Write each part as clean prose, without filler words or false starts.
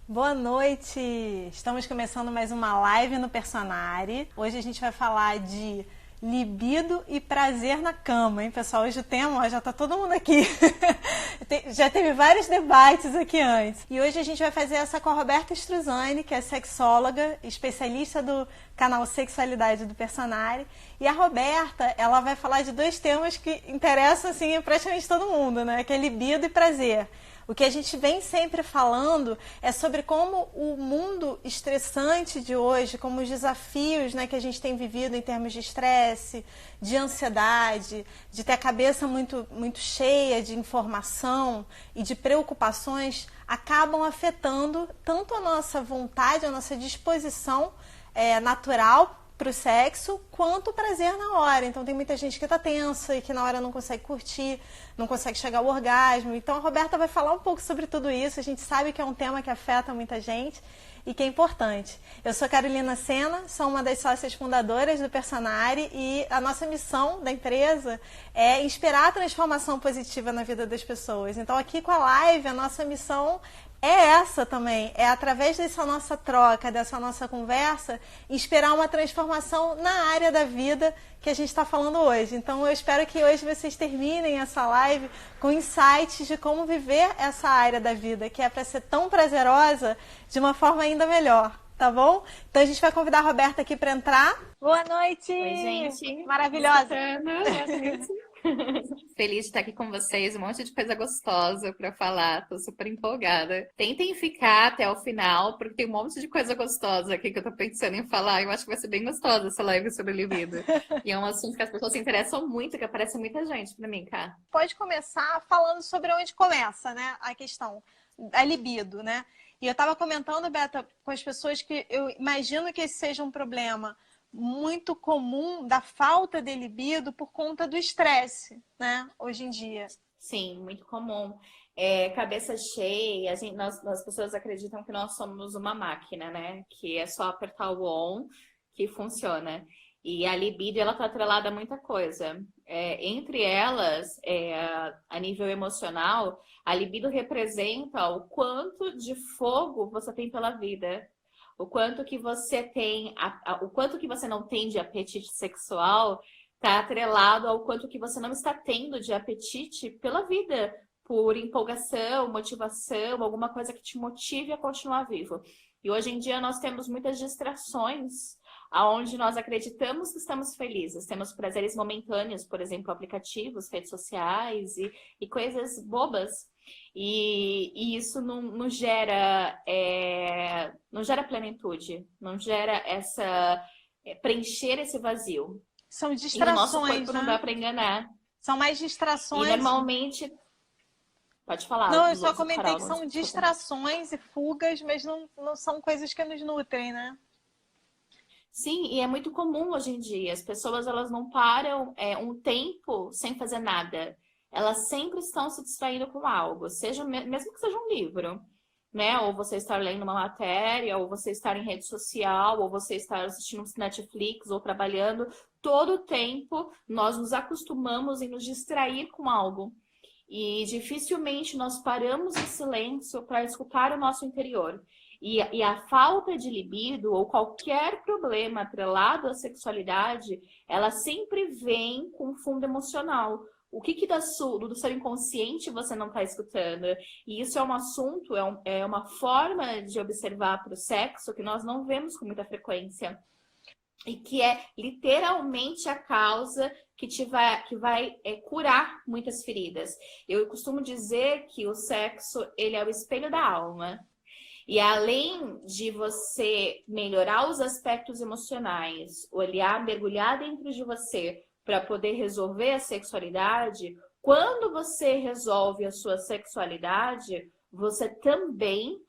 Boa noite! Estamos começando mais uma live no Personare. Hoje a gente vai falar de libido e prazer na cama, hein, pessoal? Hoje o tema, ó, já tá todo mundo aqui. Já teve vários debates aqui antes. E hoje a gente vai fazer essa com a Roberta Struzani, que é sexóloga, especialista do canal Sexualidade do Personare. E a Roberta, ela vai falar de dois temas que interessam, assim, praticamente todo mundo, né? Que é libido e prazer. O que a gente vem sempre falando é sobre como o mundo estressante de hoje, como os desafios, né, que a gente tem vivido em termos de estresse, de ansiedade, de ter a cabeça muito cheia de informação e de preocupações, acabam afetando tanto a nossa vontade, a nossa disposição natural para o sexo, quanto o prazer na hora. Então tem muita gente que está tensa e que na hora não consegue curtir, não consegue chegar ao orgasmo. Então a Roberta vai falar um pouco sobre tudo isso. A gente sabe que é um tema que afeta muita gente e que é importante. Eu sou Carolina Sena, sou uma das sócias fundadoras do Personare e a nossa missão da empresa é inspirar a transformação positiva na vida das pessoas. Então aqui com a live, a nossa missão é essa também, é através dessa nossa troca, dessa nossa conversa, inspirar uma transformação na área da vida que a gente está falando hoje. Então eu espero que hoje vocês terminem essa live com insights de como viver essa área da vida, que é para ser tão prazerosa de uma forma ainda melhor, tá bom? Então a gente vai convidar a Roberta aqui para entrar. Boa noite! Oi, gente. Maravilhosa! Feliz de estar aqui com vocês, um monte de coisa gostosa para falar, tô super empolgada. Tentem ficar até o final, porque tem um monte de coisa gostosa aqui que eu tô pensando em falar. Eu acho que vai ser bem gostosa essa live sobre libido. E é um assunto que as pessoas se interessam muito, que aparece muita gente para mim, cá. Pode começar falando sobre onde começa, né, a questão da libido, né? E eu estava comentando, Beta, com as pessoas que eu imagino que esse seja um problema muito comum da falta de libido por conta do estresse, né, hoje em dia. Sim, muito comum. Cabeça cheia, as pessoas acreditam que nós somos uma máquina, né? Que é só apertar o on que funciona. E a libido, ela tá atrelada a muita coisa. Entre elas, a nível emocional, a libido representa o quanto de fogo você tem pela vida. O quanto que você tem, o quanto que você não tem de apetite sexual está atrelado ao quanto que você não está tendo de apetite pela vida, por empolgação, motivação, alguma coisa que te motive a continuar vivo. E hoje em dia nós temos muitas distrações, aonde nós acreditamos que estamos felizes, temos prazeres momentâneos, por exemplo, aplicativos, redes sociais e coisas bobas. E isso não gera plenitude, não gera preencher esse vazio. São E o nosso distrações, corpo né? não dá para enganar. São mais E distrações. normalmente, pode falar, Não, eu só Carol, comentei que não, são desculpa. distrações e fugas, mas não são coisas que nos nutrem, né? Sim, e é muito comum hoje em dia. As pessoas elas não param um tempo sem fazer nada. Elas sempre estão se distraindo com algo, seja mesmo que seja um livro, né? Ou você estar lendo uma matéria, ou você estar em rede social, ou você estar assistindo um Netflix, ou trabalhando. Todo o tempo nós nos acostumamos em nos distrair com algo. E dificilmente nós paramos em silêncio para escutar o nosso interior. E a falta de libido ou qualquer problema atrelado à sexualidade, ela sempre vem com fundo emocional. O que do seu inconsciente você não está escutando? E isso é um assunto, é uma forma de observar para o sexo que nós não vemos com muita frequência. E que é literalmente a causa que vai curar muitas feridas. Eu costumo dizer que o sexo ele é o espelho da alma. E além de você melhorar os aspectos emocionais, olhar, mergulhar dentro de você para poder resolver a sexualidade, quando você resolve a sua sexualidade, você também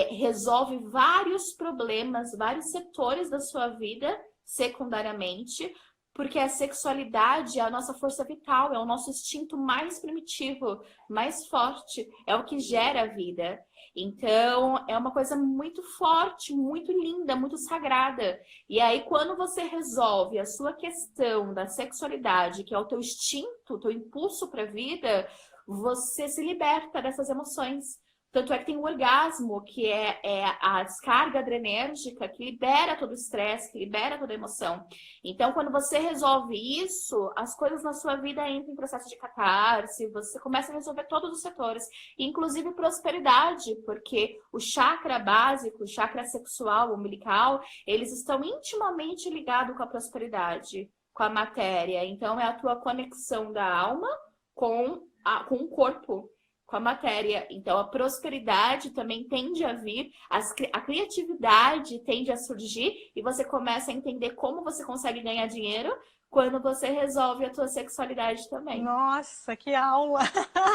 resolve vários problemas, vários setores da sua vida secundariamente, porque a sexualidade é a nossa força vital, é o nosso instinto mais primitivo, mais forte, é o que gera a vida. Então, é uma coisa muito forte, muito linda, muito sagrada. E aí, quando você resolve a sua questão da sexualidade, que é o teu instinto, o teu impulso para a vida, você se liberta dessas emoções. Tanto é que tem o orgasmo, que é a descarga adrenérgica que libera todo o estresse, que libera toda a emoção. Então, quando você resolve isso, as coisas na sua vida entram em processo de catarse, você começa a resolver todos os setores, inclusive prosperidade, porque o chakra básico, o chakra sexual, umbilical, eles estão intimamente ligados com a prosperidade, com a matéria. Então, é a tua conexão da alma com o corpo, com a matéria. Então, a prosperidade também tende a vir, a criatividade tende a surgir e você começa a entender como você consegue ganhar dinheiro quando você resolve a tua sexualidade também. Nossa, que aula!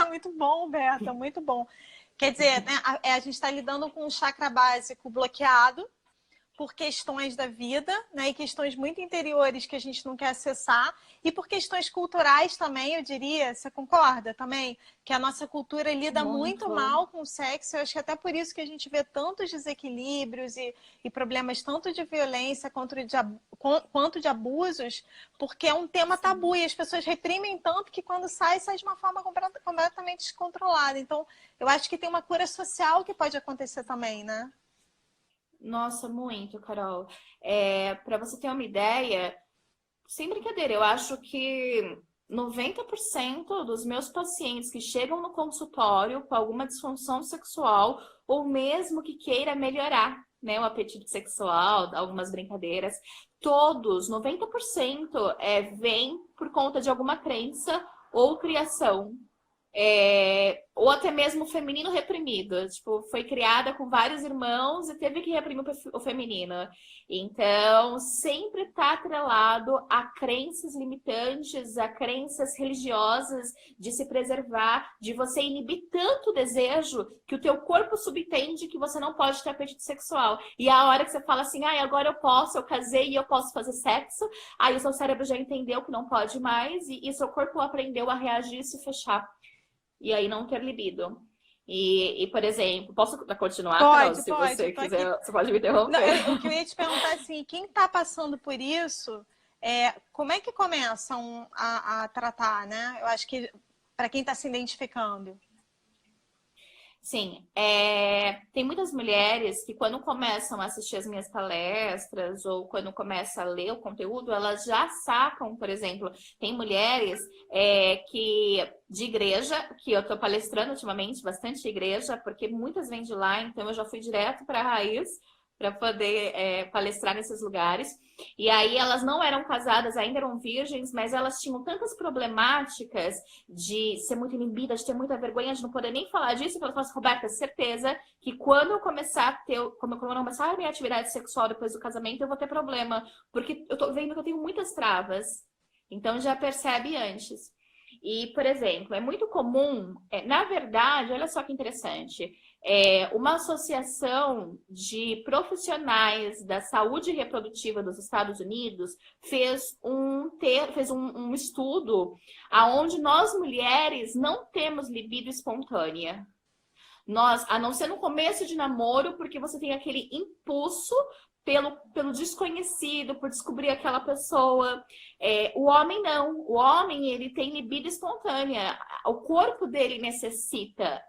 Muito bom, Berta, muito bom. Quer dizer, né, a gente está lidando com um chakra básico bloqueado por questões da vida, né, e questões muito interiores que a gente não quer acessar, e por questões culturais também, eu diria, você concorda também? Que a nossa cultura lida muito mal com o sexo, eu acho que até por isso que a gente vê tantos desequilíbrios e problemas tanto de violência quanto de abusos, porque é um tema tabu, e as pessoas reprimem tanto que quando sai de uma forma completamente descontrolada. Então, eu acho que tem uma cura social que pode acontecer também, né? Nossa, muito, Carol. Para você ter uma ideia, sem brincadeira, eu acho que 90% dos meus pacientes que chegam no consultório com alguma disfunção sexual ou mesmo que queira melhorar, né, o apetite sexual, algumas brincadeiras, todos, 90% vem por conta de alguma crença ou criação. Ou até mesmo o feminino reprimido. Tipo, foi criada com vários irmãos e teve que reprimir o feminino. Então, sempre está atrelado a crenças limitantes, a crenças religiosas de se preservar, de você inibir tanto o desejo que o teu corpo subentende que você não pode ter apetite sexual. E a hora que você fala assim, agora eu casei e eu posso fazer sexo, aí o seu cérebro já entendeu que não pode mais e seu corpo aprendeu a reagir e se fechar. E aí não ter libido. E por exemplo, posso continuar, Carol? Se você quiser, você pode me interromper. Não, o que eu ia te perguntar assim, quem está passando por isso, como é que começam a tratar, né? Eu acho que para quem está se identificando. Sim, tem muitas mulheres que quando começam a assistir as minhas palestras ou quando começam a ler o conteúdo, elas já sacam, por exemplo, tem mulheres que de igreja, que eu estou palestrando ultimamente, bastante igreja, porque muitas vêm de lá, então eu já fui direto para a raiz para poder palestrar nesses lugares. E aí elas não eram casadas, ainda eram virgens, mas elas tinham tantas problemáticas de ser muito inibidas, de ter muita vergonha, de não poder nem falar disso, que elas falaram assim, Roberta, certeza que quando eu começar a minha atividade sexual depois do casamento, eu vou ter problema, porque eu tô vendo que eu tenho muitas travas. Então já percebe antes. E, por exemplo, é muito comum, na verdade, olha só que interessante, uma associação de profissionais da saúde reprodutiva dos Estados Unidos fez um estudo onde nós mulheres não temos libido espontânea. Nós, a não ser no começo de namoro, porque você tem aquele impulso pelo desconhecido, por descobrir aquela pessoa. O homem não. O homem, ele tem libido espontânea. O corpo dele necessita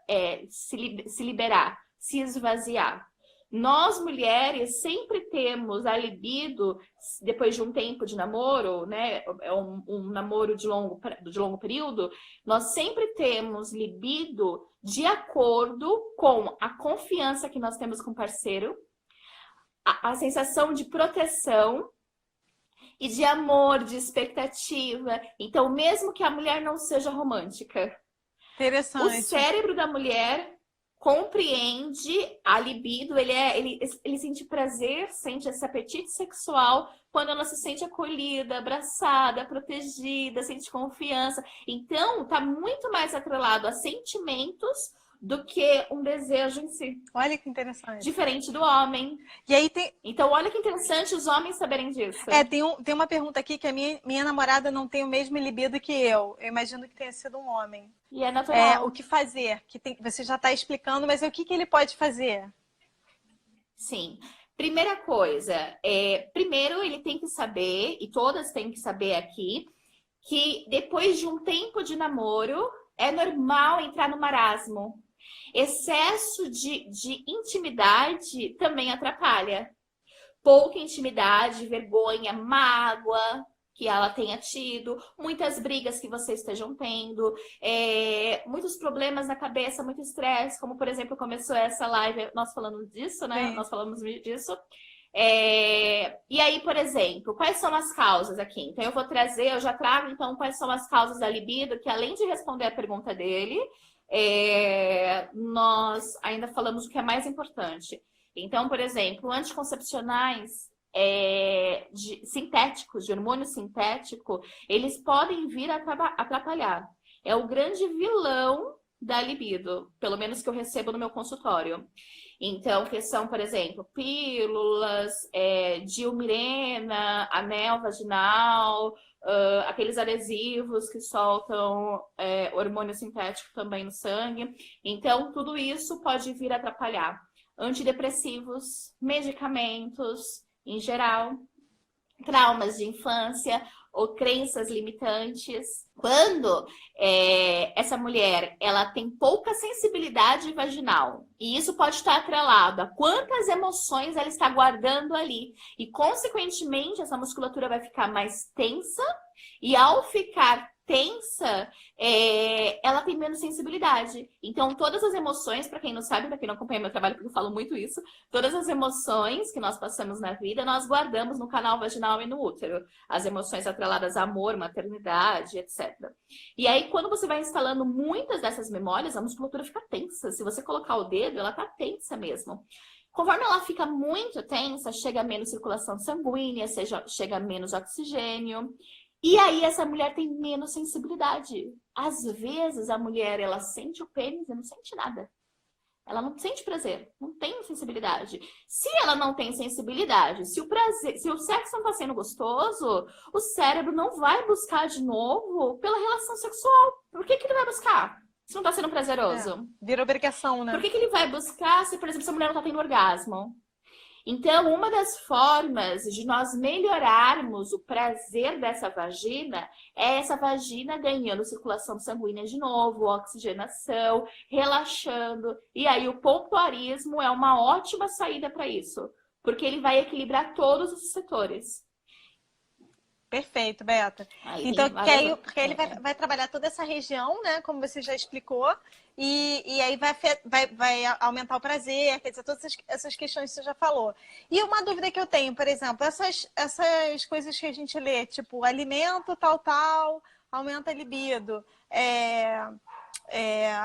se liberar, se esvaziar. Nós, mulheres, sempre temos a libido, depois de um tempo de namoro, né? Um namoro de longo período, nós sempre temos libido de acordo com a confiança que nós temos com o parceiro, a sensação de proteção e de amor, de expectativa. Então, mesmo que a mulher não seja romântica, interessante, o cérebro da mulher compreende a libido, ele sente prazer, sente esse apetite sexual quando ela se sente acolhida, abraçada, protegida, sente confiança. Então, está muito mais atrelado a sentimentos do que um desejo em si. Olha que interessante. Diferente do homem. E aí Então, olha que interessante os homens saberem disso. Tem uma pergunta aqui que a minha namorada não tem o mesmo libido que eu. Eu imagino que tenha sido um homem. E é natural. O que fazer? Você já está explicando, mas o que ele pode fazer? Sim. Primeira coisa, primeiro ele tem que saber, e todas têm que saber aqui, que depois de um tempo de namoro, é normal entrar no marasmo. Excesso de intimidade também atrapalha. Pouca intimidade, vergonha, mágoa que ela tenha tido, muitas brigas que vocês estejam tendo, muitos problemas na cabeça, muito estresse, como por exemplo começou essa live, nós falando disso, né? Sim. Nós falamos disso. E aí, por exemplo, quais são as causas aqui? Então eu já trago então quais são as causas da libido, que além de responder a pergunta dele, nós ainda falamos o que é mais importante. Então, por exemplo, anticoncepcionais sintéticos, de hormônio sintético, eles podem vir a atrapalhar. É o grande vilão da libido, pelo menos que eu recebo no meu consultório. Então, que são, por exemplo, pílulas, diomirena, anel vaginal, aqueles adesivos que soltam hormônio sintético também no sangue. Então, tudo isso pode vir a atrapalhar. Antidepressivos, medicamentos, em geral, traumas de infância ou crenças limitantes. Quando essa mulher ela tem pouca sensibilidade vaginal, e isso pode estar atrelado a quantas emoções ela está guardando ali, e consequentemente essa musculatura vai ficar mais tensa, e ao ficar tensa, ela tem menos sensibilidade. Então, todas as emoções, para quem não sabe, para quem não acompanha meu trabalho, porque eu falo muito isso, todas as emoções que nós passamos na vida, nós guardamos no canal vaginal e no útero. As emoções atreladas a amor, maternidade, etc. E aí, quando você vai instalando muitas dessas memórias, a musculatura fica tensa. Se você colocar o dedo, ela tá tensa mesmo. Conforme ela fica muito tensa, chega menos circulação sanguínea, chega menos oxigênio. E aí essa mulher tem menos sensibilidade. Às vezes a mulher, ela sente o pênis e não sente nada. Ela não sente prazer, não tem sensibilidade. Se ela não tem sensibilidade, se o sexo não está sendo gostoso, o cérebro não vai buscar de novo pela relação sexual. Por que ele vai buscar? Se não está sendo prazeroso. Vira obrigação, né? Por que ele vai buscar se, por exemplo, essa mulher não está tendo orgasmo? Então, uma das formas de nós melhorarmos o prazer dessa vagina é essa vagina ganhando circulação sanguínea de novo, oxigenação, relaxando. E aí o pompoarismo é uma ótima saída para isso, porque ele vai equilibrar todos os setores. Perfeito, Beta. Então, que aí ele vai trabalhar toda essa região, né? Como você já explicou, e aí vai aumentar o prazer, quer dizer, todas essas questões que você já falou. E uma dúvida que eu tenho, por exemplo, essas coisas que a gente lê, tipo, alimento tal, aumenta a libido,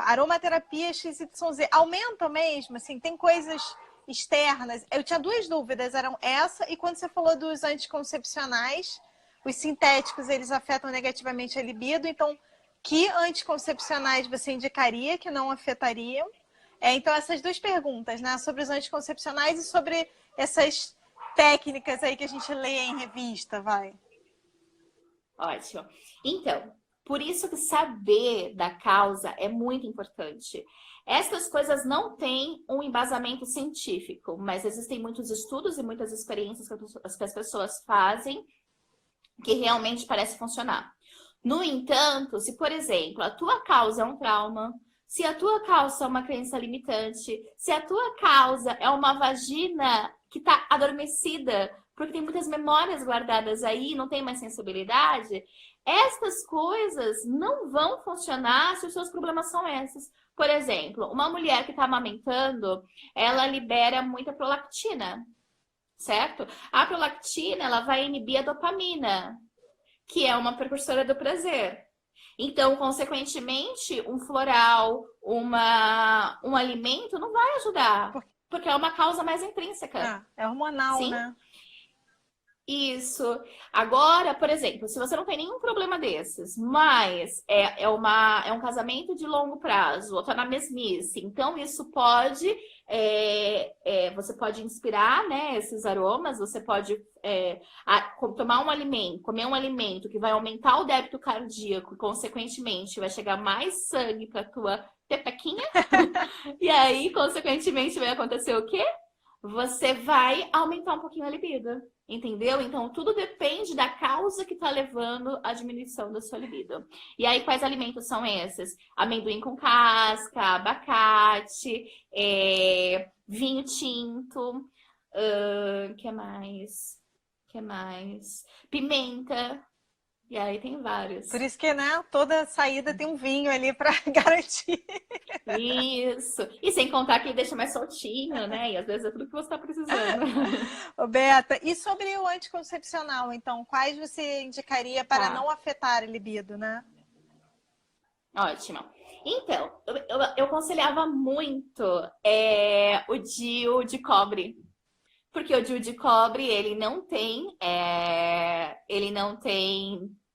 aromaterapia XYZ, aumenta mesmo, assim, tem coisas externas. Eu tinha duas dúvidas, eram essa e quando você falou dos anticoncepcionais. Os sintéticos, eles afetam negativamente a libido, então, que anticoncepcionais você indicaria que não afetariam? Então, essas duas perguntas, né? Sobre os anticoncepcionais e sobre essas técnicas aí que a gente lê em revista, vai. Ótimo. Então, por isso que saber da causa é muito importante. Essas coisas não têm um embasamento científico, mas existem muitos estudos e muitas experiências que as pessoas fazem que realmente parece funcionar. No entanto, se, por exemplo, a tua causa é um trauma, se a tua causa é uma crença limitante, se a tua causa é uma vagina que está adormecida, porque tem muitas memórias guardadas aí, não tem mais sensibilidade, estas coisas não vão funcionar se os seus problemas são esses. Por exemplo, uma mulher que está amamentando, ela libera muita prolactina. Certo? A prolactina, ela vai inibir a dopamina, que é uma precursora do prazer. Então, consequentemente, um floral, um alimento não vai ajudar, porque é uma causa mais intrínseca. É hormonal, sim? Né? Isso. Agora, por exemplo, se você não tem nenhum problema desses, mas é um casamento de longo prazo, ou tá na mesmice, então isso pode... você pode inspirar, né, esses aromas, você pode comer um alimento que vai aumentar o débito cardíaco e, consequentemente, vai chegar mais sangue para tua pepequinha. E aí, consequentemente, vai acontecer o quê? você vai aumentar um pouquinho a libido. Entendeu? Então, tudo depende da causa que está levando à diminuição da sua libido. E aí, quais alimentos são esses? Amendoim com casca, abacate, vinho tinto, que mais? Que mais? Pimenta. E aí tem vários. Por isso que, né, toda saída tem um vinho ali para garantir. Isso. E sem contar que ele deixa mais soltinho, né? E às vezes é tudo que você está precisando. Ô, Beata, e sobre o anticoncepcional, então, quais você indicaria para Tá. não afetar a libido, né? Ótimo. Então, eu aconselhava muito o DIU de cobre. Porque o DIU de cobre, ele não tem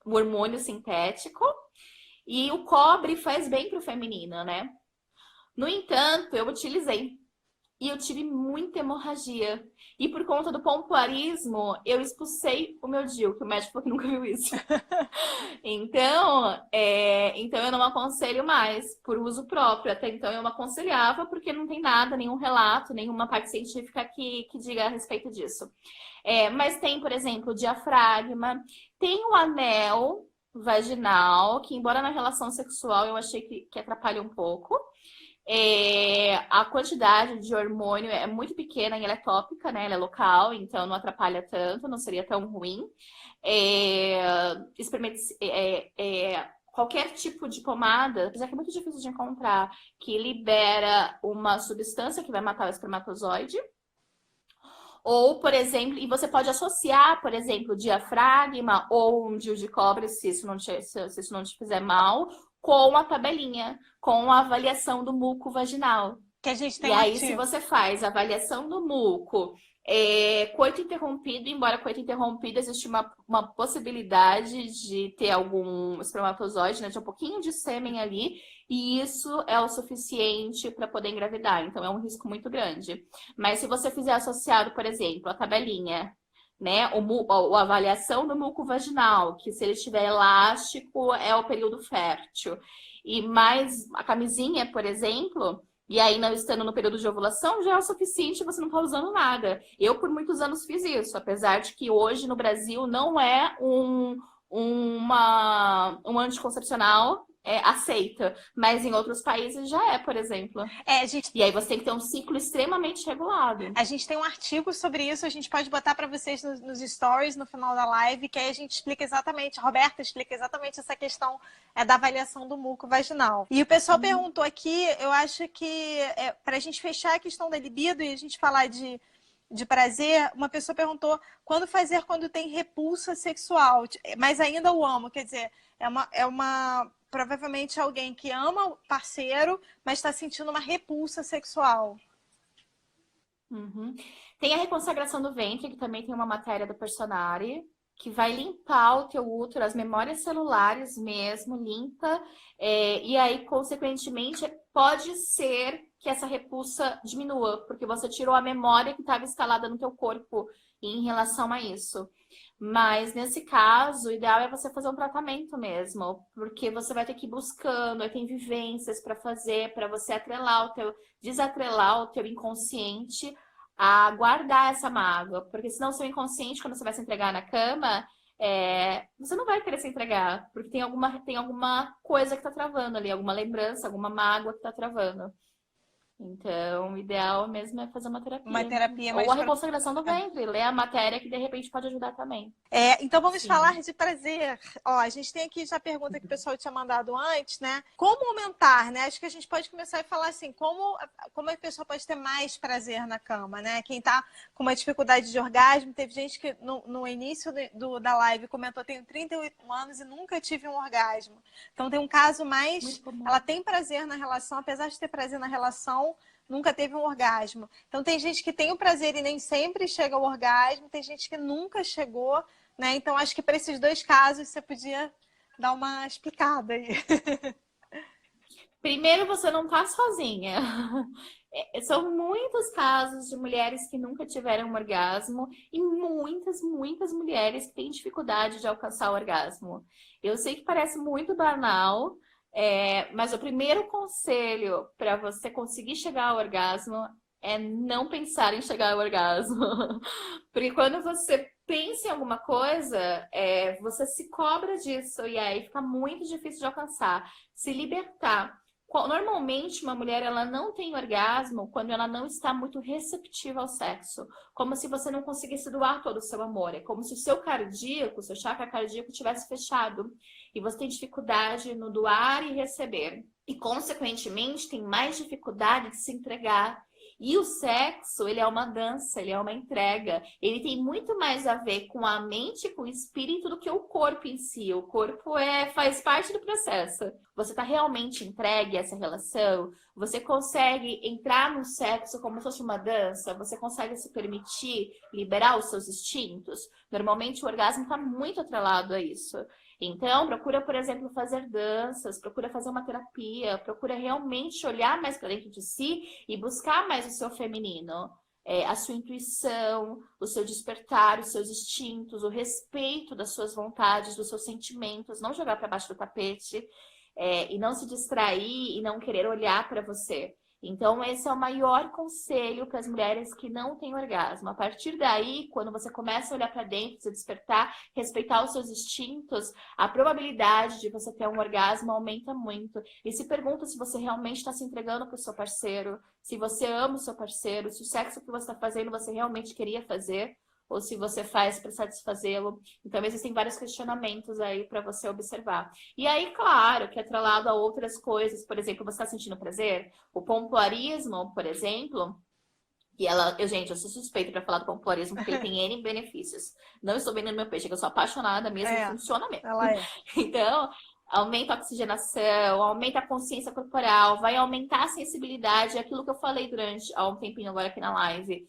o hormônio sintético. E o cobre faz bem pro feminino, né? No entanto, eu utilizei. E eu tive muita hemorragia. E por conta do pompoarismo, eu expulsei o meu DIU, que o médico falou que nunca viu isso. Então eu não aconselho mais por uso próprio. Até então eu não aconselhava porque não tem nada, nenhum relato, nenhuma parte científica que diga a respeito disso. Mas tem, por exemplo, o diafragma, tem o anel vaginal, que embora na relação sexual eu achei que atrapalha um pouco. A quantidade de hormônio é muito pequena e ela é tópica, né? Ela é local, então não atrapalha tanto, não seria tão ruim. Qualquer tipo de pomada, apesar que é muito difícil de encontrar, que libera uma substância que vai matar o espermatozoide. Ou, por exemplo, e você pode associar, por exemplo, diafragma ou um DIU de cobre, se isso não te fizer mal, com a tabelinha, com a avaliação do muco vaginal. Que a gente tem E um aí, artigo. se você faz a avaliação do muco, coito interrompido, embora coito interrompido, existe uma possibilidade de ter algum espermatozoide, né, de um pouquinho de sêmen ali, e isso é o suficiente para poder engravidar. Então, é um risco muito grande. Mas se você fizer associado, por exemplo, a tabelinha, né, a avaliação do muco vaginal, que se ele estiver elástico, é o período fértil. E mais a camisinha, por exemplo, e aí não estando no período de ovulação, já é o suficiente, você não está usando nada. Eu, por muitos anos, fiz isso, apesar de que hoje no Brasil não é um anticoncepcional aceita, mas em outros países já é, por exemplo. E aí você tem que ter um ciclo extremamente regulado. A gente tem um artigo sobre isso, a gente pode botar para vocês nos stories no final da live, que aí a gente explica exatamente, a Roberta explica exatamente essa questão da avaliação do muco vaginal. E o pessoal perguntou aqui, eu acho que para a gente fechar a questão da libido e a gente falar de prazer, uma pessoa perguntou quando fazer quando tem repulsa sexual, mas ainda o amo, quer dizer, provavelmente alguém que ama o parceiro, mas está sentindo uma repulsa sexual. Uhum. Tem a reconsagração do ventre, que também tem uma matéria do Personari, que vai limpar o teu útero, as memórias celulares mesmo, limpa. E aí, consequentemente, pode ser que essa repulsa diminua, porque você tirou a memória que estava instalada no teu corpo em relação a isso. Mas nesse caso, o ideal é você fazer um tratamento mesmo, porque você vai ter que ir buscando, aí tem vivências para fazer, para você desatrelar o teu inconsciente a guardar essa mágoa, porque senão o seu inconsciente, quando você vai se entregar na cama, você não vai querer se entregar, porque tem alguma coisa que está travando ali, alguma lembrança, alguma mágoa que está travando. Então, o ideal mesmo é fazer uma terapia. Uma terapia Ou a reconsagração do ventre, ler a matéria que de repente pode ajudar também. Então vamos falar de prazer. Ó, a gente tem aqui já a pergunta que o pessoal tinha mandado antes, né? Como aumentar, né? Acho que a gente pode começar a falar assim, como a pessoa pode ter mais prazer na cama, né? Quem tá com uma dificuldade de orgasmo, teve gente que no início da live comentou, tenho 38 anos e nunca tive um orgasmo. Então tem um caso mais, ela tem prazer na relação, apesar de ter prazer na relação, nunca teve um orgasmo. Então tem gente que tem o prazer e nem sempre chega ao orgasmo, tem gente que nunca chegou, né? Então acho que para esses dois casos você podia dar uma explicada aí. Primeiro, você não tá sozinha. São muitos casos de mulheres que nunca tiveram um orgasmo e muitas, muitas mulheres que têm dificuldade de alcançar o orgasmo. Eu sei que parece muito banal, mas o primeiro conselho para você conseguir chegar ao orgasmo é não pensar em chegar ao orgasmo. Porque quando você pensa em alguma coisa, você se cobra disso e aí fica muito difícil de alcançar. Se libertar. Normalmente, uma mulher ela não tem orgasmo quando ela não está muito receptiva ao sexo. Como se você não conseguisse doar todo o seu amor. É como se o seu cardíaco, o seu chakra cardíaco tivesse fechado. E você tem dificuldade no doar e receber. E, consequentemente, tem mais dificuldade de se entregar. E o sexo, ele é uma dança, ele é uma entrega. Ele tem muito mais a ver com a mente, com o espírito, do que o corpo em si. O corpo faz parte do processo. Você está realmente entregue a essa relação? Você consegue entrar no sexo como se fosse uma dança? Você consegue se permitir liberar os seus instintos? Normalmente o orgasmo está muito atrelado a isso. Então, procura, por exemplo, fazer danças, procura fazer uma terapia, procura realmente olhar mais para dentro de si e buscar mais o seu feminino, a sua intuição, o seu despertar, os seus instintos, o respeito das suas vontades, dos seus sentimentos, não jogar para baixo do tapete, e não se distrair e não querer olhar para você. Então, esse é o maior conselho para as mulheres que não têm orgasmo. A partir daí, quando você começa a olhar para dentro, se despertar, respeitar os seus instintos, a probabilidade de você ter um orgasmo aumenta muito. E se pergunta se você realmente está se entregando para o seu parceiro, se você ama o seu parceiro, se o sexo que você está fazendo você realmente queria fazer, ou se você faz para satisfazê-lo. Então, existem vários questionamentos aí para você observar. E aí, claro, que é atrelado a outras coisas. Por exemplo, você está sentindo prazer? O pompoarismo, por exemplo, gente, eu sou suspeita para falar do pompoarismo porque ele tem N benefícios. Não estou vendendo meu peixe, que eu sou apaixonada mesmo e funciona mesmo. Ela é. Então, aumenta a oxigenação, aumenta a consciência corporal, vai aumentar a sensibilidade, aquilo que eu falei há um tempinho agora aqui na live.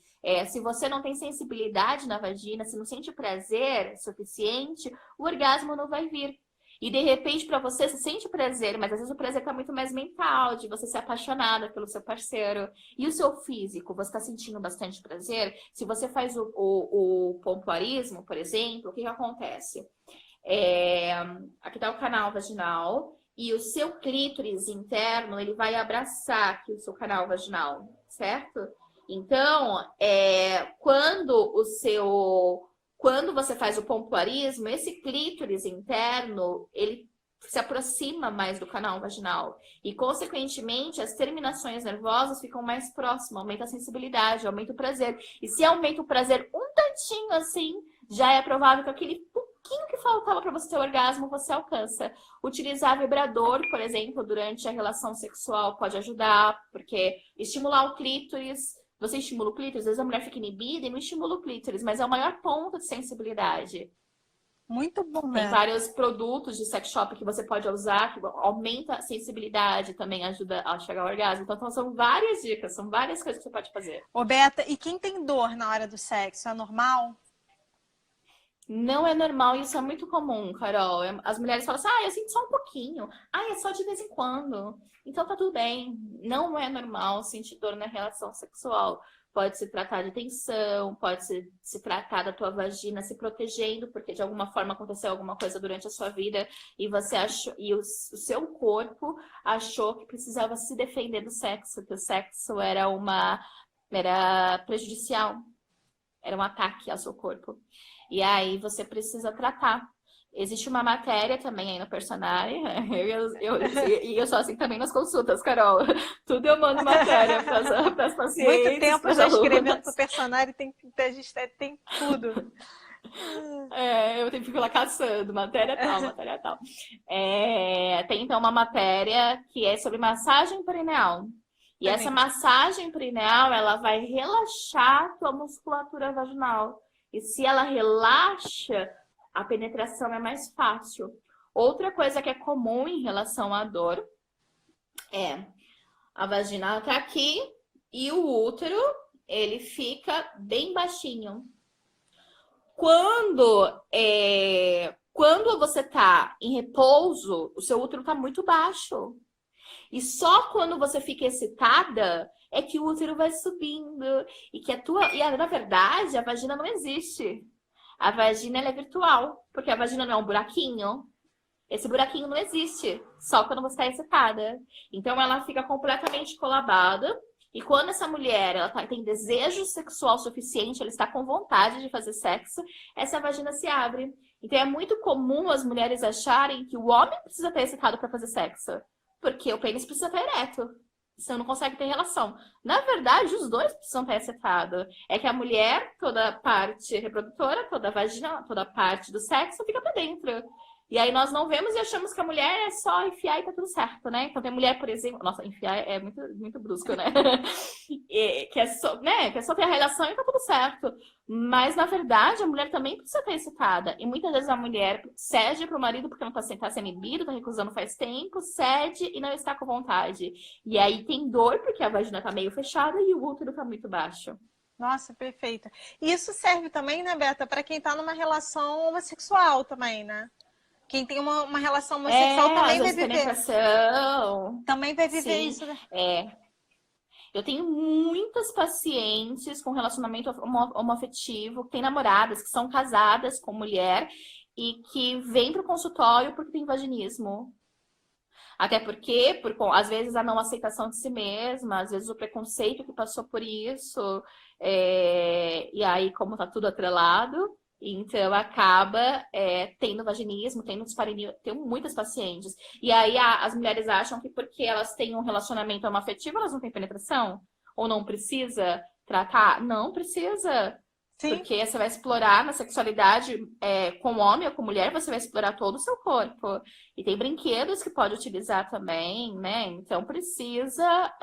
Se você não tem sensibilidade na vagina, se não sente prazer suficiente, o orgasmo não vai vir. E de repente, para você, se sente prazer, mas às vezes o prazer está muito mais mental, de você ser apaixonada pelo seu parceiro. E o seu físico, você está sentindo bastante prazer? Se você faz o pompoarismo, por exemplo, o que acontece? Aqui está o canal vaginal e o seu clítoris interno, ele vai abraçar aqui o seu canal vaginal, certo? Então, quando você faz o pompoarismo, esse clítoris interno, ele se aproxima mais do canal vaginal. E, consequentemente, as terminações nervosas ficam mais próximas, aumenta a sensibilidade, aumenta o prazer. E se aumenta o prazer um tantinho assim, já é provável que aquele pouquinho que faltava para você ter orgasmo, você alcança. Utilizar vibrador, por exemplo, durante a relação sexual pode ajudar, porque estimular o clítoris... Você estimula o clítoris, às vezes a mulher fica inibida e não estimula o clítoris, mas é o maior ponto de sensibilidade. Muito bom, né? Tem vários produtos de sex shop que você pode usar, que aumenta a sensibilidade, também ajuda a chegar ao orgasmo. Então são várias dicas, são várias coisas que você pode fazer. Ô, Beta, e quem tem dor na hora do sexo, é normal? Não é normal, isso é muito comum, Carol. As mulheres falam assim, eu sinto só um pouquinho. É só de vez em quando. Então tá tudo bem. Não é normal sentir dor na relação sexual. Pode se tratar de tensão, pode se tratar da tua vagina se protegendo, porque de alguma forma aconteceu alguma coisa durante a sua vida e você achou, e o seu corpo achou que precisava se defender do sexo, que o sexo era prejudicial, era um ataque ao seu corpo. E aí você precisa tratar. Existe uma matéria também aí no Personari. E eu sou assim também nas consultas, Carol. Tudo eu mando matéria para as pacientes. Muito tempo já escrevendo pro Personari, a gente tem tudo. Eu tenho que ficar lá caçando, matéria tal. Tem então uma matéria que é sobre massagem perineal. E essa massagem perineal, ela vai relaxar a tua musculatura vaginal. E se ela relaxa, a penetração é mais fácil. Outra coisa que é comum em relação à dor é a vagina tá aqui e o útero, ele fica bem baixinho. Quando você tá em repouso, o seu útero tá muito baixo. E só quando você fica excitada é que o útero vai subindo e que na verdade a vagina não existe. A vagina ela é virtual, porque a vagina não é um buraquinho. Esse buraquinho não existe, só quando você está excitada. Então ela fica completamente colabada E quando essa mulher tem desejo sexual suficiente, ela está com vontade de fazer sexo, essa vagina se abre. Então é muito comum as mulheres acharem que o homem precisa estar excitado para fazer sexo, porque o pênis precisa estar ereto. Senão não consegue ter relação. Na verdade, os dois precisam estar excitados. É que a mulher, toda a parte reprodutora, toda a vagina, toda a parte do sexo fica pra dentro. E aí nós não vemos e achamos que a mulher é só enfiar e tá tudo certo, né? Então tem mulher, por exemplo... Nossa, enfiar é muito, muito brusco, né? Que é só ter a relação e tá tudo certo. Mas, na verdade, a mulher também precisa estar excitada. E muitas vezes a mulher cede pro marido porque não tá sendo inibido, tá recusando faz tempo, cede e não está com vontade. E aí tem dor porque a vagina tá meio fechada e o útero tá muito baixo. Nossa, perfeita. E isso serve também, né, Beta, para quem tá numa relação homossexual também, né? Quem tem uma relação homossexual também vai viver. Penetração. Também vai viver Sim, isso, né? Eu tenho muitas pacientes com relacionamento homoafetivo, que têm namoradas, que são casadas com mulher e que vêm para o consultório porque tem vaginismo. Até porque, às vezes, a não aceitação de si mesma, às vezes o preconceito que passou por isso, e aí, como tá tudo atrelado, então acaba tendo vaginismo, tendo dispareunia, tenho muitas pacientes. E aí as mulheres acham que porque elas têm um relacionamento homoafetivo, elas não têm penetração? Ou não precisa tratar? Não precisa. Sim. Porque você vai explorar na sexualidade com homem ou com mulher, você vai explorar todo o seu corpo. E tem brinquedos que pode utilizar também, né? Então precisa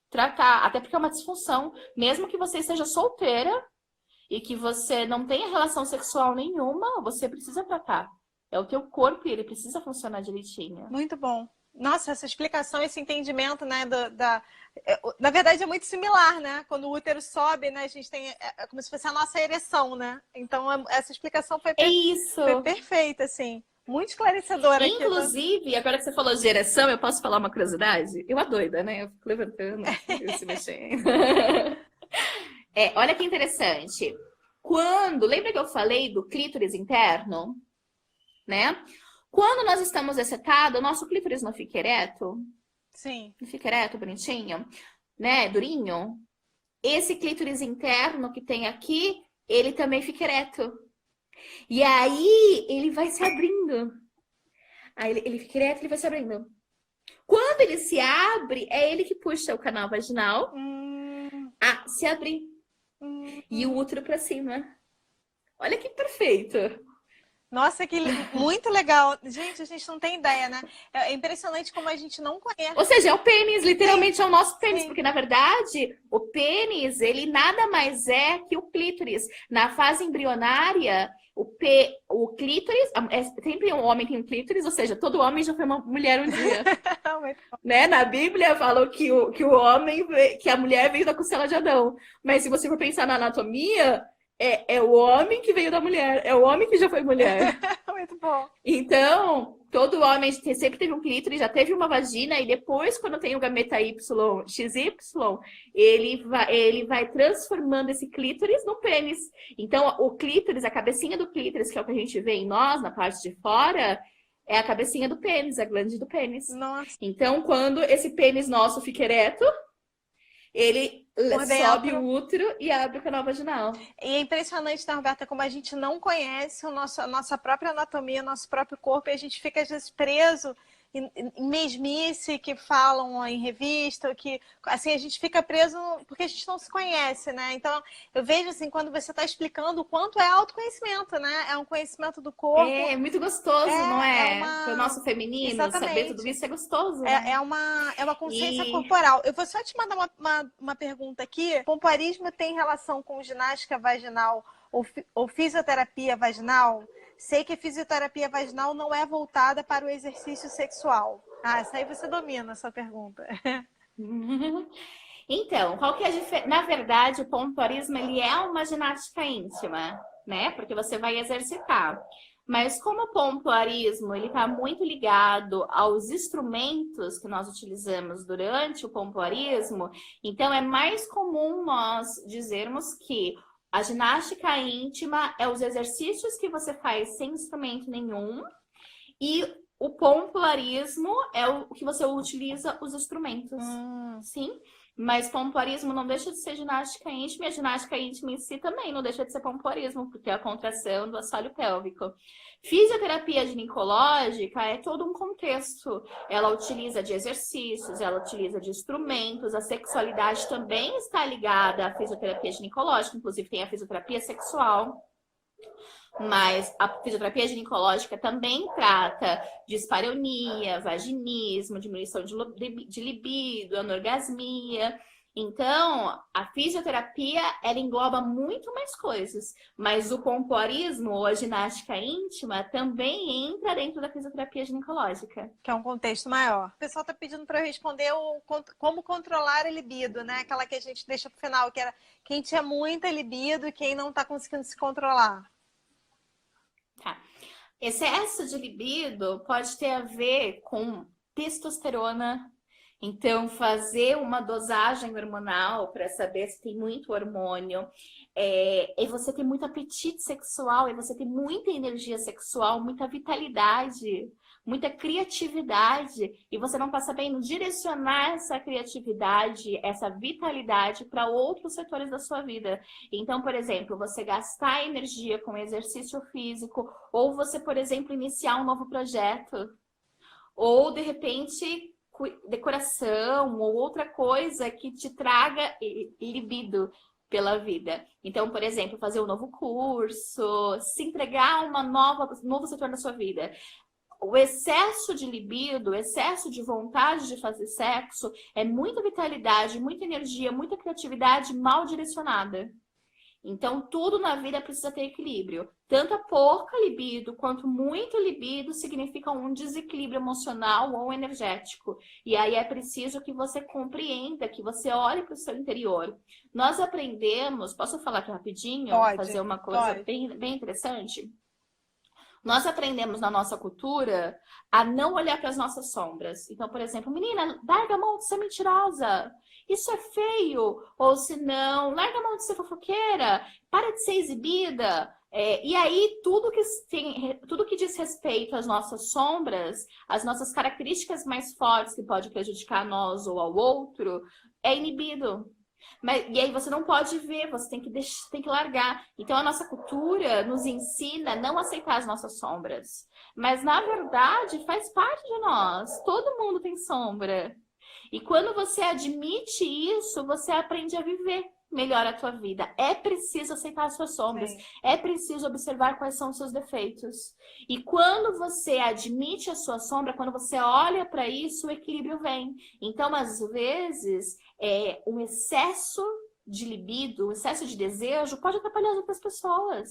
tratar, até porque é uma disfunção. Mesmo que você seja solteira e que você não tenha relação sexual nenhuma, você precisa tratar. É o teu corpo e ele precisa funcionar direitinho. Muito bom. Nossa, essa explicação, esse entendimento, né, na verdade é muito similar, né? Quando o útero sobe, né, a gente tem, como se fosse a nossa ereção, né? Então, essa explicação foi perfeita, assim. Muito esclarecedora. Inclusive, agora que você falou de ereção, eu posso falar uma curiosidade? Eu a doida, né? Eu fico levantando, eu se mexendo. Olha que interessante. Lembra que eu falei do clítoris interno? Né? Quando nós estamos excitados, o nosso clítoris não fica ereto? Sim. Não fica ereto, bonitinho? Né? Durinho? Esse clítoris interno que tem aqui, ele também fica ereto. E aí, ele vai se abrindo. Aí ele fica ereto, ele vai se abrindo. Quando ele se abre, é ele que puxa o canal vaginal a se abrir. E o útero pra cima. Olha que perfeito. Nossa, que muito legal. Gente, a gente não tem ideia, né? É impressionante como a gente não conhece. Ou seja, é o pênis, literalmente é o nosso pênis. Sim. Porque, na verdade, o pênis, ele nada mais é que o clítoris. Na fase embrionária, o clítoris... Sempre um homem tem um clítoris, ou seja, todo homem já foi uma mulher um dia. Né? Na Bíblia falou que que a mulher veio da costela de Adão. Mas se você for pensar na anatomia... É o homem que veio da mulher. É o homem que já foi mulher. Muito bom. Então, todo homem sempre teve um clítoris, já teve uma vagina. E depois, quando tem o gameta XY, ele vai transformando esse clítoris no pênis. Então, o clítoris, a cabecinha do clítoris, que é o que a gente vê em nós, na parte de fora... É a cabecinha do pênis, a glande do pênis. Nossa. Então, quando esse pênis nosso fica ereto... Ele sobe o útero e abre o canal vaginal. E é impressionante, né, Roberta, como a gente não conhece a nossa própria anatomia, nosso próprio corpo, e a gente fica, às vezes, preso em mesmice que falam em revista, que assim, a gente fica preso porque a gente não se conhece, né? Então, eu vejo assim, quando você está explicando o quanto é autoconhecimento, né? É um conhecimento do corpo. É muito gostoso, não é? Para o nosso feminino, Exatamente. Saber tudo isso é gostoso. Né? É uma consciência corporal. Eu vou só te mandar uma pergunta aqui. Pompoarismo tem relação com ginástica vaginal ou fisioterapia vaginal? Sei que a fisioterapia vaginal não é voltada para o exercício sexual. Essa aí você domina essa pergunta. Então, qual que é a diferença? Na verdade, o pompoarismo, ele é uma ginástica íntima, né? Porque você vai exercitar. Mas como o pompoarismo, ele está muito ligado aos instrumentos que nós utilizamos durante o pompoarismo, então é mais comum nós dizermos que a ginástica íntima é os exercícios que você faz sem instrumento nenhum e o pompoarismo é o que você utiliza os instrumentos. Sim? Mas pompoarismo não deixa de ser ginástica íntima, e a ginástica íntima em si também não deixa de ser pompoarismo, porque é a contração do assoalho pélvico. Fisioterapia ginecológica é todo um contexto. Ela utiliza de exercícios, ela utiliza de instrumentos, a sexualidade também está ligada à fisioterapia ginecológica, inclusive tem a fisioterapia sexual. Mas a fisioterapia ginecológica também trata de dispareunia, vaginismo, diminuição de libido, anorgasmia. Então, a fisioterapia, ela engloba muito mais coisas. Mas o pompoarismo ou a ginástica íntima também entra dentro da fisioterapia ginecológica. Que é um contexto maior. O pessoal está pedindo para eu responder como controlar a libido, né? Aquela que a gente deixa para o final, que era quem tinha muita libido e quem não está conseguindo se controlar. Tá. Excesso de libido pode ter a ver com testosterona. Então, fazer uma dosagem hormonal para saber se tem muito hormônio, e você ter muito apetite sexual, e você ter muita energia sexual, muita vitalidade, muita criatividade, e você não está sabendo direcionar essa criatividade, essa vitalidade para outros setores da sua vida. Então, por exemplo, você gastar energia com exercício físico, ou você, por exemplo, iniciar um novo projeto, ou de repente decoração ou outra coisa que te traga libido pela vida. Então, por exemplo, fazer um novo curso, se entregar a novo setor da sua vida. O excesso de libido, o excesso de vontade de fazer sexo é muita vitalidade, muita energia, muita criatividade mal direcionada. Então, tudo na vida precisa ter equilíbrio. Tanto a pouca libido quanto muito libido significa um desequilíbrio emocional ou energético. E aí é preciso que você compreenda, que você olhe para o seu interior. Nós aprendemos, posso falar aqui rapidinho? Pode, fazer uma coisa pode. bem interessante? Nós aprendemos na nossa cultura a não olhar para as nossas sombras. Então, por exemplo, menina, larga a mão de ser mentirosa. Isso é feio. Ou se não, larga a mão de ser fofoqueira. Para de ser exibida. E aí, tudo que diz respeito às nossas sombras, às nossas características mais fortes que pode prejudicar a nós ou ao outro, é inibido. E aí você não pode ver, você tem que largar. Então a nossa cultura nos ensina a não aceitar as nossas sombras. Mas na verdade faz parte de nós. Todo mundo tem sombra. E quando você admite isso, você aprende a viver melhor a tua vida. É preciso aceitar as suas sombras. Sim. É preciso observar quais são os seus defeitos. E quando você admite a sua sombra, quando você olha para isso, o equilíbrio vem. Então, às vezes, um excesso de libido, um excesso de desejo pode atrapalhar as outras pessoas.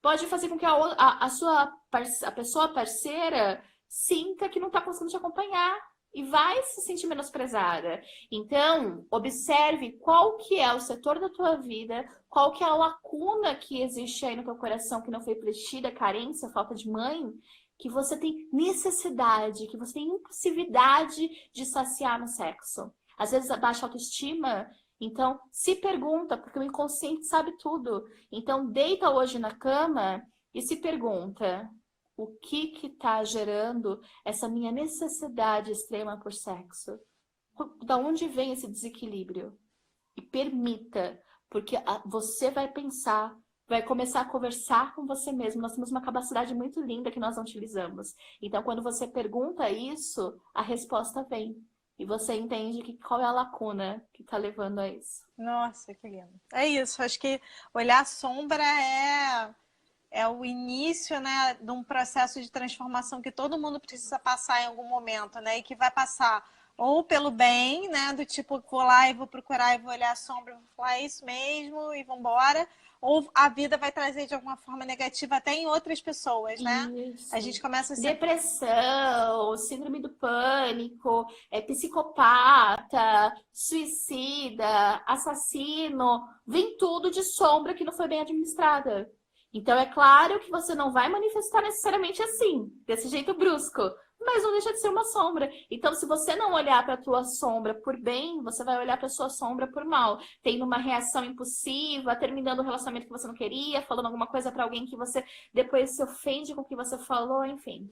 Pode fazer com que a pessoa parceira sinta que não está conseguindo te acompanhar. E vai se sentir menosprezada. Então, observe qual que é o setor da tua vida, qual que é a lacuna que existe aí no teu coração que não foi preenchida, carência, falta de mãe, que você tem necessidade, que você tem impulsividade de saciar no sexo. Às vezes, a baixa autoestima. Então, se pergunta, porque o inconsciente sabe tudo. Então, deita hoje na cama e se pergunta: o que está gerando essa minha necessidade extrema por sexo? Da onde vem esse desequilíbrio? E permita, porque você vai pensar, vai começar a conversar com você mesmo. Nós temos uma capacidade muito linda que nós não utilizamos. Então, quando você pergunta isso, a resposta vem. E você entende qual é a lacuna que está levando a isso. Nossa, que lindo. É isso, acho que olhar a sombra é o início, né, de um processo de transformação que todo mundo precisa passar em algum momento, né? E que vai passar ou pelo bem, né? Do tipo, vou lá e vou procurar e vou olhar a sombra, vou falar isso mesmo e vou embora. Ou a vida vai trazer de alguma forma negativa até em outras pessoas, né? Isso. A gente começa a Depressão, síndrome do pânico, psicopata, suicida, assassino, vem tudo de sombra que não foi bem administrada. Então, é claro que você não vai manifestar necessariamente assim, desse jeito brusco, mas não deixa de ser uma sombra. Então, se você não olhar para a tua sombra por bem, você vai olhar para a sua sombra por mal, tendo uma reação impulsiva, terminando um relacionamento que você não queria, falando alguma coisa para alguém que você depois se ofende com o que você falou, enfim.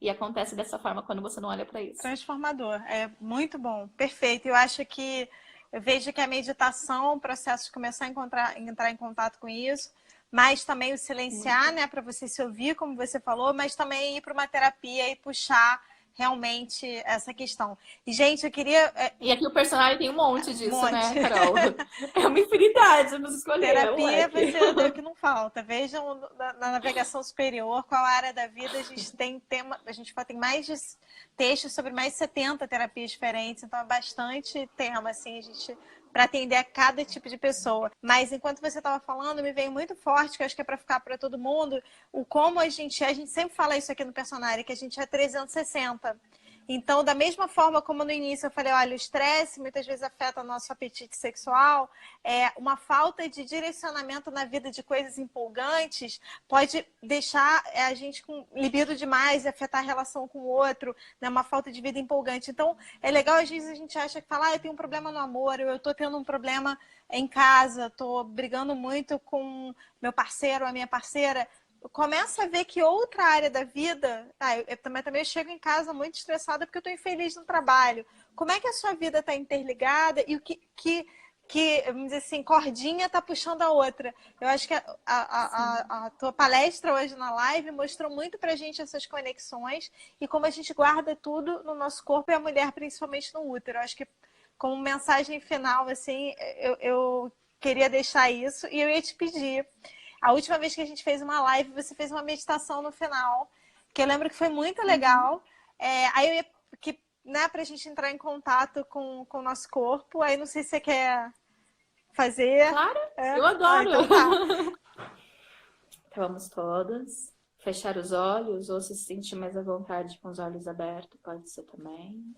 E acontece dessa forma quando você não olha para isso. Transformador, é muito bom, perfeito. Eu acho que Eu vejo que a meditação é um processo de começar a entrar em contato com isso, mas também o silenciar, né, para você se ouvir, como você falou, mas também ir para uma terapia e puxar realmente essa questão. E, gente, eu queria... E aqui o personagem tem um monte Um disso, monte. né, Carol? É uma infinidade pra escolher, é um Terapia vai leque. ser o que não falta. Vejam na navegação superior qual área da vida a gente tem tema. A gente tem mais de textos sobre mais de 70 terapias diferentes, então é bastante tema, assim, a gente para atender a cada tipo de pessoa. Mas enquanto você estava falando, me veio muito forte, que eu acho que é para ficar para todo mundo, o como a gente sempre fala isso aqui no personagem, que a gente é 360. Então, da mesma forma como no início eu falei, olha, o estresse muitas vezes afeta o nosso apetite sexual, uma falta de direcionamento na vida de coisas empolgantes pode deixar a gente com libido demais e afetar a relação com o outro, né? Uma falta de vida empolgante. Então, é legal, às vezes a gente acha que fala, eu tenho um problema no amor, eu estou tendo um problema em casa, estou brigando muito com meu parceiro ou a minha parceira. Começa a ver que outra área da vida... eu também chego em casa muito estressada porque eu estou infeliz no trabalho. Como é que a sua vida está interligada e o vamos dizer assim, cordinha está puxando a outra? Eu acho que a tua palestra hoje na live mostrou muito pra gente essas conexões e como a gente guarda tudo no nosso corpo e a mulher principalmente no útero. Eu acho que como mensagem final, assim, eu queria deixar isso e eu ia te pedir... A última vez que a gente fez uma live, você fez uma meditação no final, que eu lembro que foi muito legal. Aí eu ia, né, pra gente entrar em contato com o nosso corpo. Aí não sei se você quer fazer. Claro, eu adoro. Então tá. Então vamos todas fechar os olhos ou se sentir mais à vontade com os olhos abertos, pode ser também.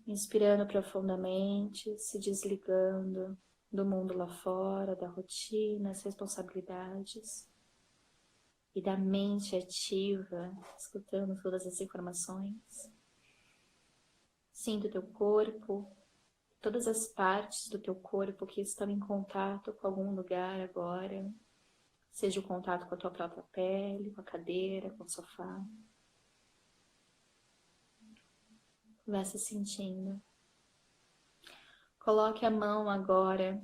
Inspirando profundamente, se desligando do mundo lá fora, da rotina, das responsabilidades e da mente ativa, escutando todas as informações. Sinta o teu corpo, todas as partes do teu corpo que estão em contato com algum lugar agora, seja o contato com a tua própria pele, com a cadeira, com o sofá. Vá se sentindo. Coloque a mão agora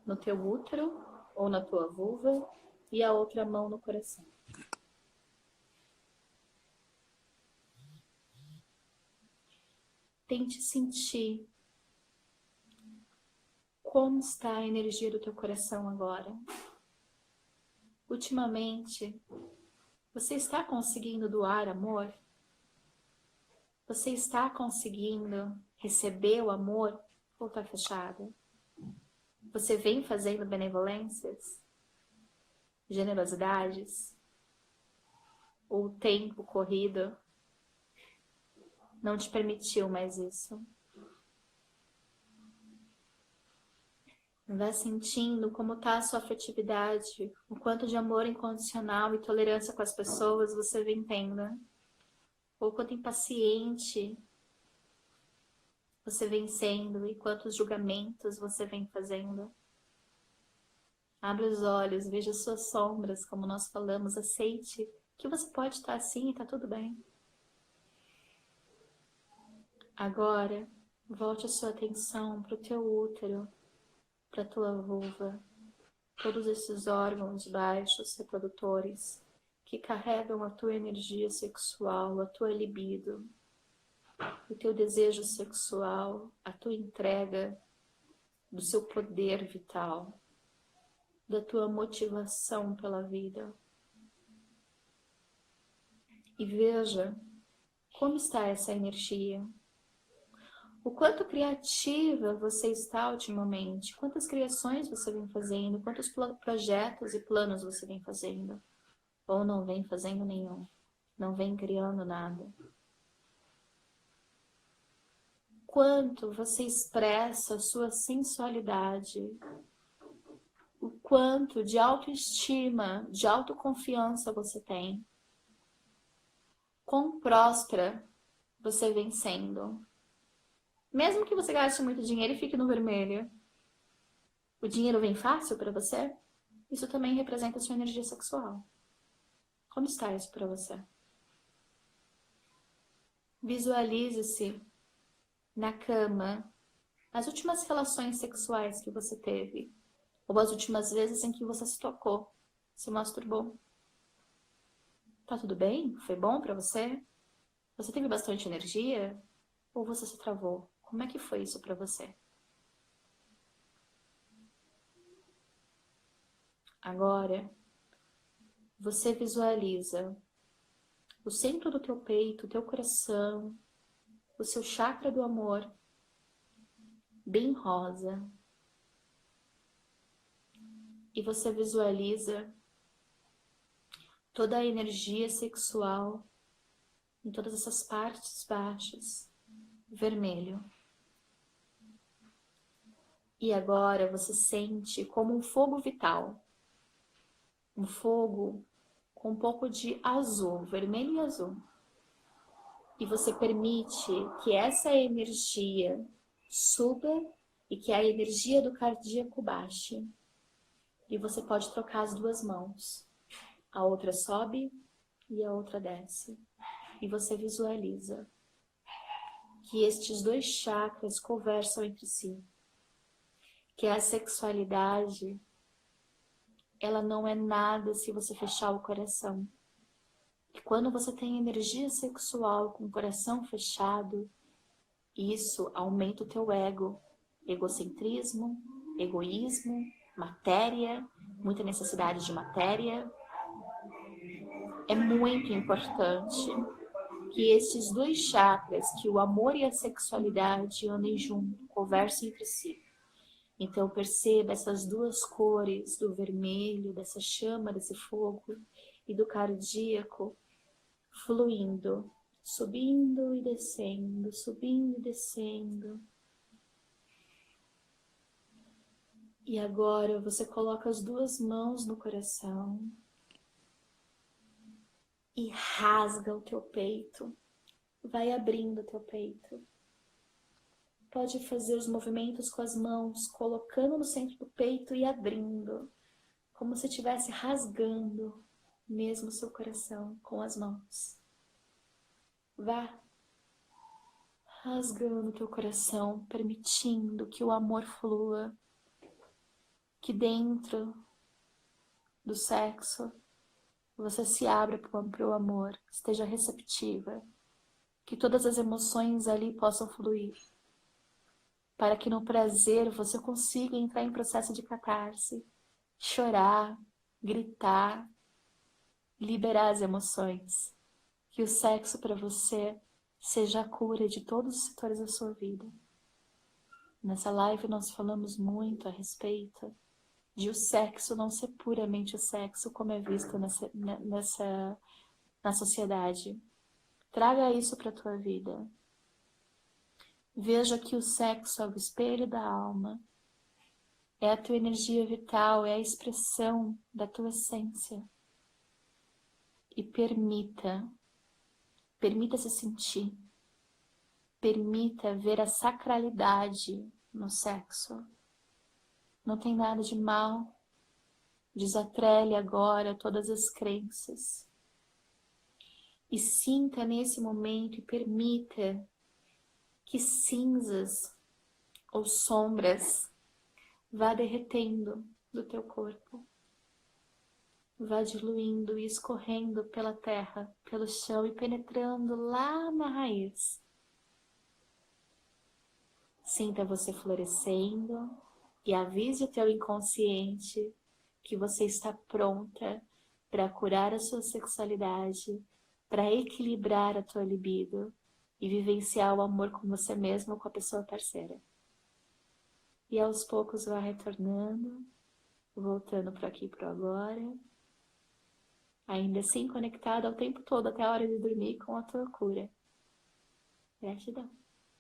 no teu útero ou na tua vulva e a outra mão no coração. Tente sentir como está a energia do teu coração agora. Ultimamente, você está conseguindo doar amor? Você está conseguindo receber o amor ou está fechada? Você vem fazendo benevolências, generosidades? Ou o tempo corrido não te permitiu mais isso? Vá sentindo como está a sua afetividade, o quanto de amor incondicional e tolerância com as pessoas você vem tendo. Ou quanto impaciente você vem sendo e quantos julgamentos você vem fazendo. Abra os olhos, veja suas sombras, como nós falamos, aceite que você pode estar assim e está tudo bem. Agora, volte a sua atenção para o teu útero, para a tua vulva, todos esses órgãos baixos, reprodutores, que carregam a tua energia sexual, a tua libido, o teu desejo sexual, a tua entrega do seu poder vital, da tua motivação pela vida. E veja como está essa energia. O quanto criativa você está ultimamente, quantas criações você vem fazendo, quantos projetos e planos você vem fazendo, ou não vem fazendo nenhum, não vem criando nada. Quanto você expressa a sua sensualidade, o quanto de autoestima, de autoconfiança você tem, quão próspera você vem sendo. Mesmo que você gaste muito dinheiro e fique no vermelho, o dinheiro vem fácil para você? Isso também representa a sua energia sexual. Como está isso para você? Visualize-se na cama, as últimas relações sexuais que você teve, ou as últimas vezes em que você se tocou, se masturbou. Tá tudo bem? Foi bom pra você? Você teve bastante energia? Ou você se travou? Como é que foi isso pra você? Agora, você visualiza o centro do teu peito, o teu coração, o seu chakra do amor, bem rosa. E você visualiza toda a energia sexual em todas essas partes baixas, vermelho. E agora você sente como um fogo vital, um fogo com um pouco de azul, vermelho e azul. E você permite que essa energia suba e que a energia do cardíaco baixe. E você pode trocar as duas mãos. A outra sobe e a outra desce. E você visualiza que estes dois chakras conversam entre si. Que a sexualidade, ela não é nada se você fechar o coração. E quando você tem energia sexual com o coração fechado, isso aumenta o teu ego. Egocentrismo, egoísmo, matéria, muita necessidade de matéria. É muito importante que esses dois chakras, que o amor e a sexualidade andem junto, conversem entre si. Então perceba essas duas cores, do vermelho, dessa chama, desse fogo, e do cardíaco, fluindo, subindo e descendo, subindo e descendo. E agora você coloca as duas mãos no coração e rasga o teu peito, vai abrindo o teu peito. Pode fazer os movimentos com as mãos, colocando no centro do peito e abrindo, como se estivesse rasgando mesmo o seu coração com as mãos. Vá rasgando o teu coração, permitindo que o amor flua, que dentro do sexo você se abra para o amor, esteja receptiva, que todas as emoções ali possam fluir, para que no prazer você consiga entrar em processo de catarse, chorar, gritar, liberar as emoções. Que o sexo para você seja a cura de todos os setores da sua vida. Nessa live nós falamos muito a respeito de o sexo não ser puramente o sexo como é visto na sociedade. Traga isso para a tua vida. Veja que o sexo é o espelho da alma, é a tua energia vital, é a expressão da tua essência. E permita se sentir, permita ver a sacralidade no sexo. Não tem nada de mal, desatrele agora todas as crenças. E sinta nesse momento e permita que cinzas ou sombras vá derretendo do teu corpo. Vá diluindo e escorrendo pela terra, pelo chão e penetrando lá na raiz. Sinta você florescendo e avise o teu inconsciente que você está pronta para curar a sua sexualidade, para equilibrar a tua libido e vivenciar o amor com você mesmo ou com a pessoa parceira. E aos poucos vá retornando, voltando para aqui e para agora, ainda assim conectado ao tempo todo, até a hora de dormir com a tua cura. Gratidão.